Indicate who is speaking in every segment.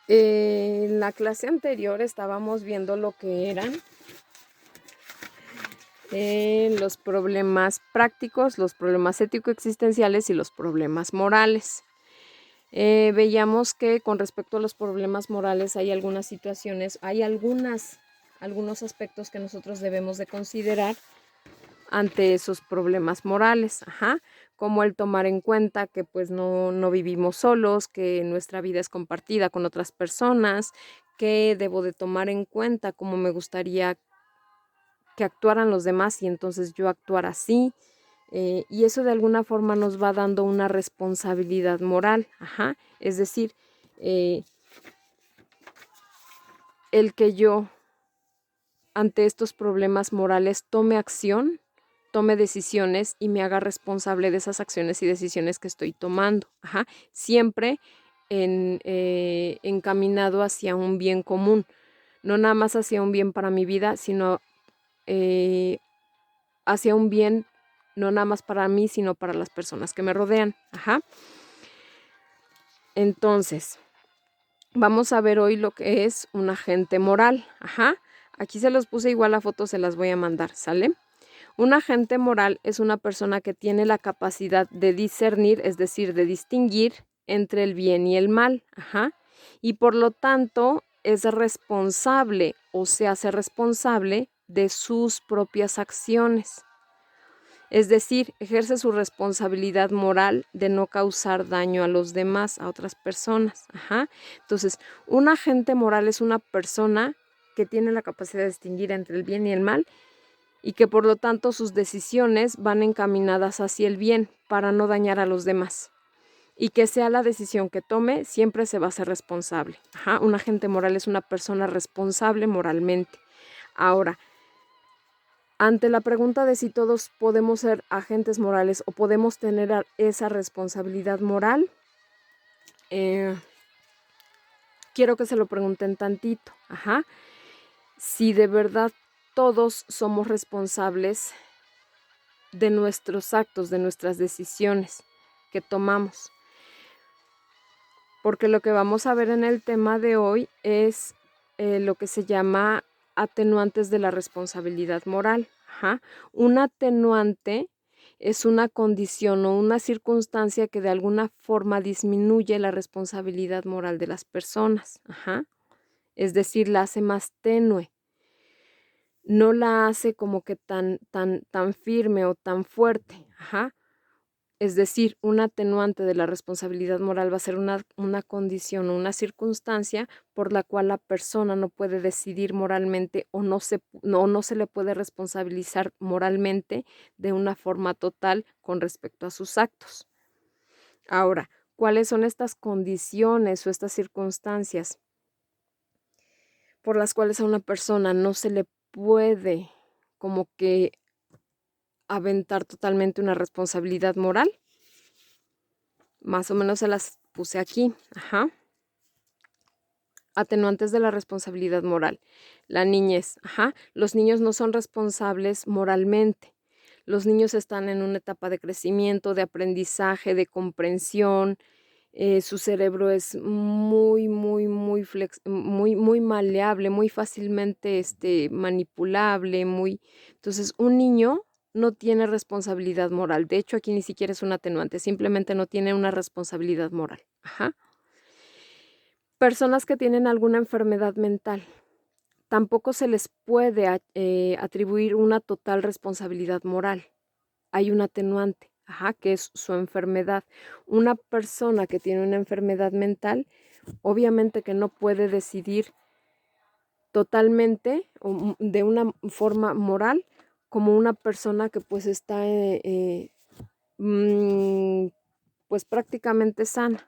Speaker 1: En la clase anterior estábamos viendo lo que eran los problemas prácticos, los problemas ético-existenciales y los problemas morales. Veíamos que con respecto a los problemas morales hay algunas situaciones, hay algunos aspectos que nosotros debemos de considerar ante esos problemas morales, como el tomar en cuenta que pues no vivimos solos, que nuestra vida es compartida con otras personas, que debo de tomar en cuenta cómo me gustaría que actuaran los demás y entonces yo actuar así. Y eso de alguna forma nos va dando una responsabilidad moral, es decir, el que yo ante estos problemas morales tome acción, tome decisiones y me haga responsable de esas acciones y decisiones que estoy tomando, siempre encaminado hacia un bien común, no nada más hacia un bien para mi vida, sino hacia un bien no nada más para mí, sino para las personas que me rodean. Entonces, vamos a ver hoy lo que es un agente moral. Aquí se los puse, igual la foto se las voy a mandar, ¿sale? Un agente moral es una persona que tiene la capacidad de discernir, es decir, de distinguir entre el bien y el mal, y por lo tanto es responsable o se hace responsable de sus propias acciones. Es decir, ejerce su responsabilidad moral de no causar daño a los demás, a otras personas. Entonces, un agente moral es una persona que tiene la capacidad de distinguir entre el bien y el mal y que por lo tanto sus decisiones van encaminadas hacia el bien para no dañar a los demás. Y que sea la decisión que tome, siempre se va a ser responsable. Un agente moral es una persona responsable moralmente. Ahora, ante la pregunta de si todos podemos ser agentes morales o podemos tener esa responsabilidad moral, quiero que se lo pregunten tantito. Si de verdad todos somos responsables de nuestros actos, de nuestras decisiones que tomamos. Porque lo que vamos a ver en el tema de hoy es lo que se llama atenuantes de la responsabilidad moral. Un atenuante es una condición o una circunstancia que de alguna forma disminuye la responsabilidad moral de las personas. Es decir, la hace más tenue. No la hace como que tan firme o tan fuerte. Es decir, un atenuante de la responsabilidad moral va a ser una condición o una circunstancia por la cual la persona no puede decidir moralmente o no se le puede responsabilizar moralmente de una forma total con respecto a sus actos. Ahora, ¿cuáles son estas condiciones o estas circunstancias por las cuales a una persona no se le puede como que aventar totalmente una responsabilidad moral? Más o menos se las puse aquí. Atenuantes de la responsabilidad moral. La niñez. Los niños no son responsables moralmente. Los niños están en una etapa de crecimiento, de aprendizaje, de comprensión. Su cerebro es muy maleable, muy fácilmente manipulable. Entonces, un niño no tiene responsabilidad moral. De hecho, aquí ni siquiera es un atenuante, simplemente no tiene una responsabilidad moral. Personas que tienen alguna enfermedad mental, tampoco se les puede atribuir una total responsabilidad moral. Hay un atenuante, que es su enfermedad. Una persona que tiene una enfermedad mental, obviamente que no puede decidir totalmente o de una forma moral como una persona que pues está pues prácticamente sana.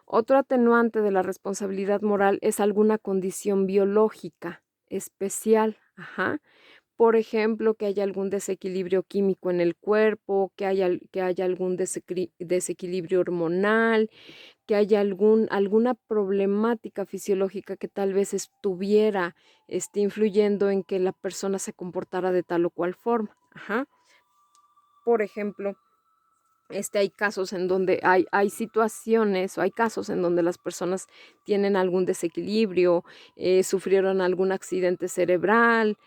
Speaker 1: Otro atenuante de la responsabilidad moral es alguna condición biológica especial. Por ejemplo, que haya algún desequilibrio químico en el cuerpo, que haya algún desequilibrio hormonal, que haya alguna problemática fisiológica que tal vez estuviera influyendo en que la persona se comportara de tal o cual forma. Por ejemplo, hay casos en donde hay situaciones o hay casos en donde las personas tienen algún desequilibrio, sufrieron algún accidente cerebral,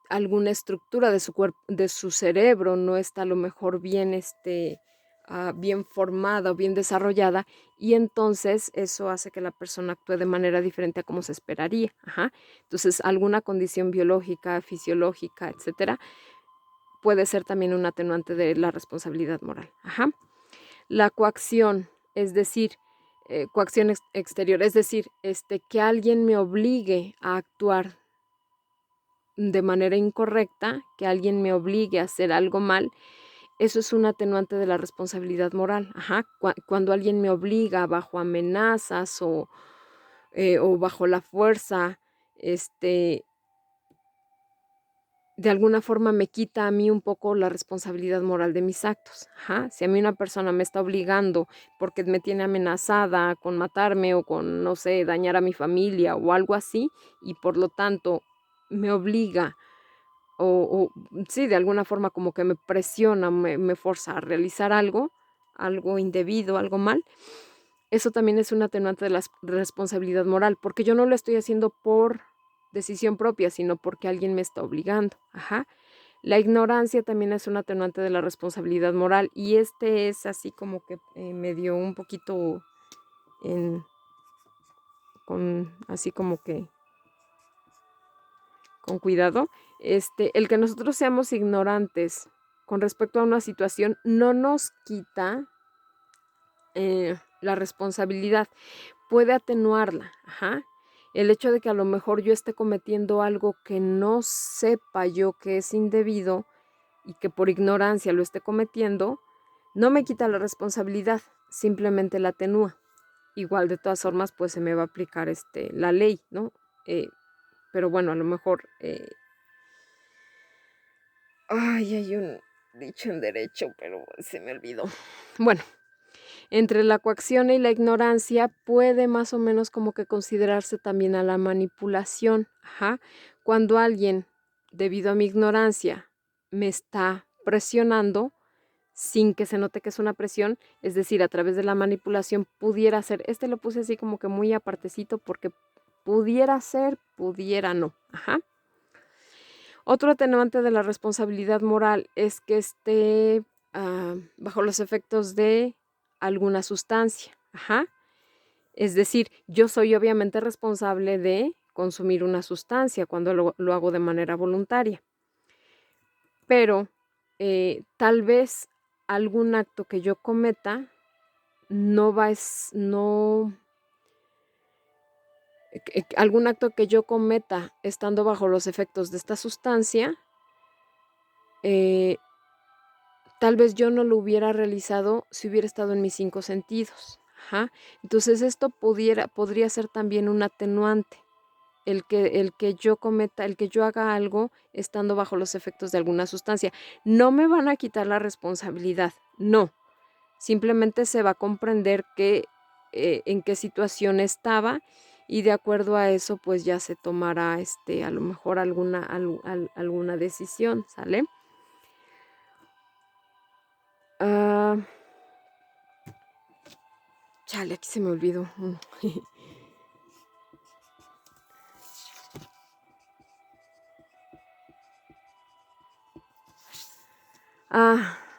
Speaker 1: alguna estructura de su cuerpo, de su cerebro no está a lo mejor bien, bien formada o bien desarrollada, y entonces eso hace que la persona actúe de manera diferente a como se esperaría. Ajá. Entonces, alguna condición biológica, fisiológica, etcétera, puede ser también un atenuante de la responsabilidad moral. Ajá. La coacción, es decir, coacción exterior, es decir, que alguien me obligue a actuar de manera incorrecta, que alguien me obligue a hacer algo mal, eso es un atenuante de la responsabilidad moral. Ajá. Cuando alguien me obliga bajo amenazas o bajo la fuerza, de alguna forma me quita a mí un poco la responsabilidad moral de mis actos. Ajá. Si a mí una persona me está obligando porque me tiene amenazada con matarme o con, no sé, dañar a mi familia o algo así, y por lo tanto me obliga sí, de alguna forma como que me presiona, me forza a realizar algo indebido, algo mal, eso también es un atenuante de la responsabilidad moral, porque yo no lo estoy haciendo por decisión propia, sino porque alguien me está obligando. Ajá. La ignorancia también es un atenuante de la responsabilidad moral, y es así como que me dio un poquito así como que con cuidado. El que nosotros seamos ignorantes con respecto a una situación no nos quita la responsabilidad, puede atenuarla. Ajá. El hecho de que a lo mejor yo esté cometiendo algo que no sepa yo que es indebido y que por ignorancia lo esté cometiendo, no me quita la responsabilidad, simplemente la atenúa. Igual, de todas formas, pues se me va a aplicar la ley, ¿no? Pero bueno, a lo mejor hay un dicho en derecho, pero se me olvidó. Bueno, entre la coacción y la ignorancia puede más o menos como que considerarse también a la manipulación. Ajá. Cuando alguien, debido a mi ignorancia, me está presionando sin que se note que es una presión, es decir, a través de la manipulación pudiera ser, lo puse así como que muy apartecito porque pudiera ser, pudiera no. Ajá. Otro atenuante de la responsabilidad moral es que esté bajo los efectos de alguna sustancia. Ajá. Es decir, yo soy obviamente responsable de consumir una sustancia cuando lo hago de manera voluntaria, pero tal vez algún acto que yo cometa no va es no algún acto que yo cometa estando bajo los efectos de esta sustancia, eh, tal vez yo no lo hubiera realizado si hubiera estado en mis 5 sentidos. Ajá. Entonces esto podría ser también un atenuante, el que yo cometa, el que yo haga algo estando bajo los efectos de alguna sustancia. No me van a quitar la responsabilidad, no. Simplemente se va a comprender en qué situación estaba, y de acuerdo a eso pues ya se tomará a lo mejor alguna decisión, ¿sale? Ah, chale, aquí se me olvidó.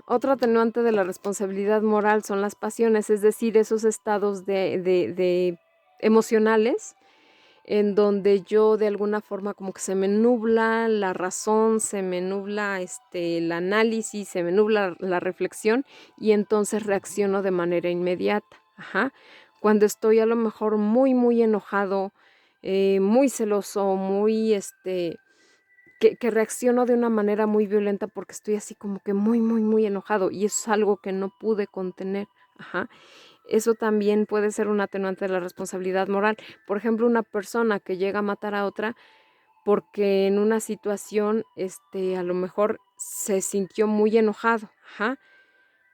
Speaker 1: Otro atenuante de la responsabilidad moral son las pasiones, es decir, esos estados de emocionales en donde yo de alguna forma como que se me nubla la razón, se me nubla el análisis, se me nubla la reflexión, y entonces reacciono de manera inmediata. Ajá. Cuando estoy a lo mejor muy, muy enojado, muy celoso, muy que reacciono de una manera muy violenta porque estoy así como que muy, muy, muy enojado, y eso es algo que no pude contener. Ajá. Eso también puede ser un atenuante de la responsabilidad moral. Por ejemplo, una persona que llega a matar a otra porque en una situación, a lo mejor se sintió muy enojado. Ajá.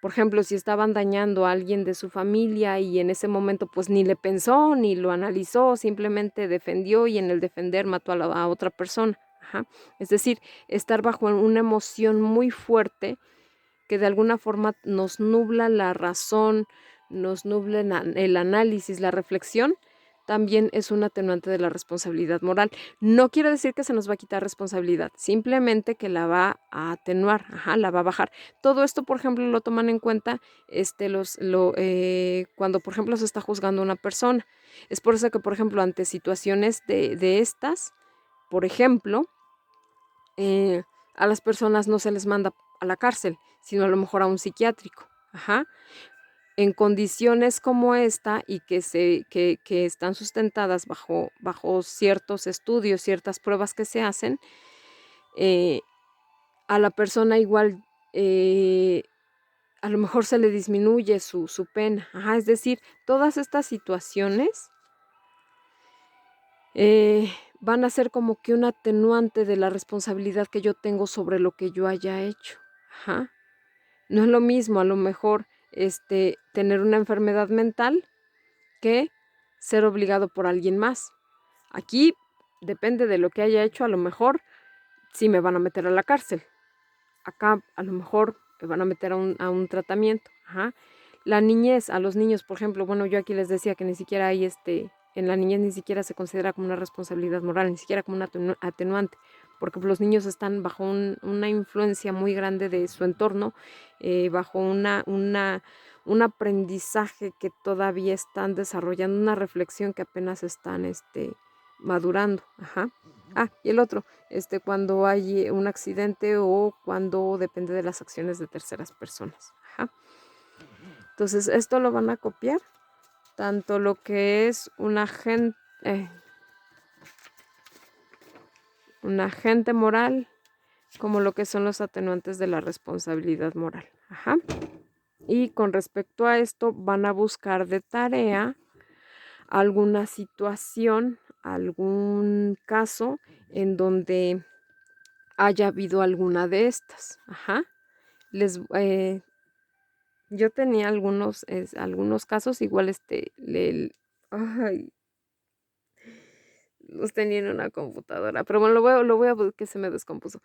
Speaker 1: Por ejemplo, si estaban dañando a alguien de su familia y en ese momento pues ni le pensó, ni lo analizó, simplemente defendió, y en el defender mató a otra persona. Ajá. Es decir, estar bajo una emoción muy fuerte que de alguna forma nos nubla la razón, nos nubla el análisis, la reflexión, también es un atenuante de la responsabilidad moral. No quiere decir que se nos va a quitar responsabilidad, simplemente que la va a atenuar, ajá, la va a bajar. Todo esto, por ejemplo, lo toman en cuenta cuando, por ejemplo, se está juzgando a una persona. Es por eso que, por ejemplo, ante situaciones de estas, por ejemplo, a las personas no se les manda a la cárcel, sino a lo mejor a un psiquiátrico. Ajá. En condiciones como esta y que están sustentadas bajo ciertos estudios, ciertas pruebas que se hacen, eh, a la persona igual a lo mejor se le disminuye su pena. Ajá, es decir, todas estas situaciones van a ser como que un atenuante de la responsabilidad que yo tengo sobre lo que yo haya hecho. Ajá. No es lo mismo a lo mejor tener una enfermedad mental que ser obligado por alguien más. Aquí depende de lo que haya hecho, a lo mejor sí me van a meter a la cárcel. Acá a lo mejor me van a meter a un tratamiento. Ajá. La niñez, a los niños, por ejemplo, bueno, yo aquí les decía que ni siquiera hay en la niñez ni siquiera se considera como una responsabilidad moral, ni siquiera como una atenuante, porque los niños están bajo una influencia muy grande de su entorno, bajo un aprendizaje que todavía están desarrollando, una reflexión que apenas están madurando. Ajá. Ah, y el otro, cuando hay un accidente o cuando depende de las acciones de terceras personas. Ajá. Entonces, esto lo van a copiar, tanto lo que es un agente moral, como lo que son los atenuantes de la responsabilidad moral. Ajá. Y con respecto a esto, van a buscar de tarea alguna situación, algún caso en donde haya habido alguna de estas. Ajá. Yo tenía algunos casos, igual ay, los tenía en una computadora, pero bueno, que se me descompuso.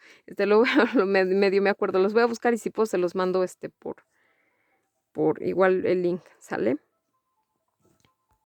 Speaker 1: Medio me acuerdo, los voy a buscar y si puedo se los mando por igual el link, ¿sale?